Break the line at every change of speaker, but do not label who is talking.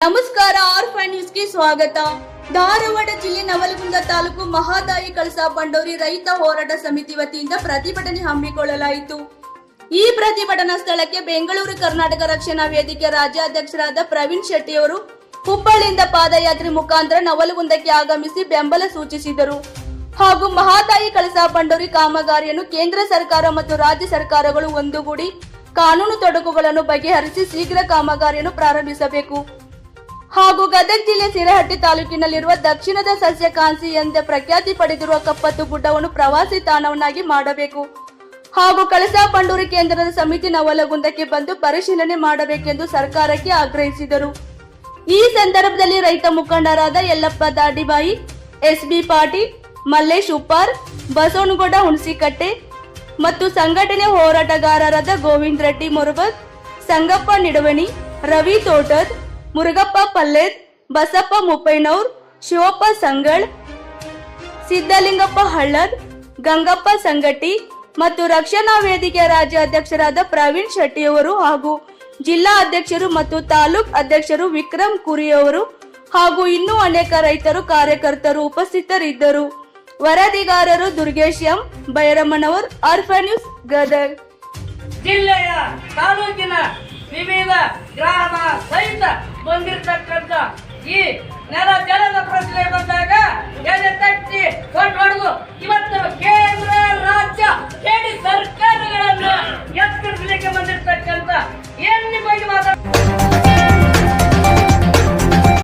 ನಮಸ್ಕಾರ, ಆರ್ಫನ್ ನ್ಯೂಸ್ಗೆ ಸ್ವಾಗತ. ಧಾರವಾಡ ಜಿಲ್ಲೆ ನವಲಗುಂದ ತಾಲೂಕು ಮಹಾದಾಯಿ ಕಳಸಾ ಬಂಡೂರಿ ರೈತ ಹೋರಾಟ ಸಮಿತಿ ವತಿಯಿಂದ ಪ್ರತಿಭಟನೆ ಹಮ್ಮಿಕೊಳ್ಳಲಾಯಿತು. ಈ ಪ್ರತಿಭಟನಾ ಸ್ಥಳಕ್ಕೆ ಬೆಂಗಳೂರು ಕರ್ನಾಟಕ ರಕ್ಷಣಾ ವೇದಿಕೆ ರಾಜ್ಯಾಧ್ಯಕ್ಷರಾದ ಪ್ರವೀಣ್ ಶೆಟ್ಟಿಯವರು ಹುಬ್ಬಳ್ಳಿಯಿಂದ ಪಾದಯಾತ್ರೆ ಮುಖಾಂತರ ನವಲಗುಂದಕ್ಕೆ ಆಗಮಿಸಿ ಬೆಂಬಲ ಸೂಚಿಸಿದರು. ಹಾಗೂ ಮಹಾದಾಯಿ ಕಳಸಾ ಬಂಡೂರಿ ಕಾಮಗಾರಿಯನ್ನು ಕೇಂದ್ರ ಸರ್ಕಾರ ಮತ್ತು ರಾಜ್ಯ ಸರ್ಕಾರಗಳು ಒಂದುಗೂಡಿ ಕಾನೂನು ತೊಡಕುಗಳನ್ನು ಬಗೆಹರಿಸಿ ಶೀಘ್ರ ಕಾಮಗಾರಿಯನ್ನು ಪ್ರಾರಂಭಿಸಬೇಕು. ಹಾಗೂ ಗದಗ ಜಿಲ್ಲೆ ಸಿರಹಟ್ಟಿ ತಾಲೂಕಿನಲ್ಲಿರುವ ದಕ್ಷಿಣದ ಸಸ್ಯಕಾಂತಿ ಎಂದೇ ಪ್ರಖ್ಯಾತಿ ಪಡೆದಿರುವ ಕಪ್ಪತ್ತು ಗುಡ್ಡವನ್ನು ಪ್ರವಾಸಿ ತಾಣವನ್ನಾಗಿ ಮಾಡಬೇಕು. ಹಾಗೂ ಕಳಸಾ ಬಂಡೂರಿ ಕೇಂದ್ರದ ಸಮಿತಿ ನವಲಗುಂದಕ್ಕೆ ಬಂದು ಪರಿಶೀಲನೆ ಮಾಡಬೇಕೆಂದು ಸರ್ಕಾರಕ್ಕೆ ಆಗ್ರಹಿಸಿದರು. ಈ ಸಂದರ್ಭದಲ್ಲಿ ರೈತ ಮುಖಂಡರಾದ ಯಲ್ಲಪ್ಪ ದಾಡಿಬಾಯಿ, ಎಸ್.ಬಿ. ಪಾಟೀಲ್, ಮಲ್ಲೇಶ್ ಉಪ್ಪಾರ್, ಬಸವನಗೌಡ ಹುಣಸಿಕಟ್ಟೆ ಮತ್ತು ಸಂಘಟನೆ ಹೋರಾಟಗಾರರಾದ ಗೋವಿಂದ ರೆಡ್ಡಿ ಮುರುಬದ್, ಸಂಗಪ್ಪ ನಿಡವಣಿ, ರವಿ ತೋಟದ್, ಮುರುಗಪ್ಪ ಪಲ್ಲೇದ್, ಬಸಪ್ಪ ಮುಪ್ಪೈನೂರ್, ಶಿವಪ್ಪ ಸಂಗಳ್, ಸಿದ್ದಲಿಂಗಪ್ಪ ಹಳ್ಳದ್, ಗಂಗಪ್ಪ ಸಂಗಟಿ ಮತ್ತು ರಕ್ಷಣಾ ವೇದಿಕೆ ರಾಜ್ಯ ಅಧ್ಯಕ್ಷರಾದ ಪ್ರವೀಣ್ ಶೆಟ್ಟಿಯವರು ಹಾಗೂ ಜಿಲ್ಲಾ ಅಧ್ಯಕ್ಷರು ಮತ್ತು ತಾಲೂಕ್ ಅಧ್ಯಕ್ಷರು ವಿಕ್ರಮ್ ಕುರಿಯವರು ಹಾಗೂ ಇನ್ನೂ ಅನೇಕ ರೈತರು ಕಾರ್ಯಕರ್ತರು ಉಪಸ್ಥಿತರಿದ್ದರು. ವರದಿಗಾರರು ದುರ್ಗೇಶ್ ಎಂ, ಬೈರಮ್ಮನವರ್, ಆರ್ಫನ್ ನ್ಯೂಸ್, ಗದಗ್.
ಜಿಲ್ಲೆಯ ತಾಲೂಕಿನ ವಿವಿಧ ಗ್ರಾಮ ಸಹಿತ ಬಂದಿರತಕ್ಕಂತ ಈ ನೆಲ ಜಲದ ಪ್ರಶ್ನೆ ಬಂದಾಗ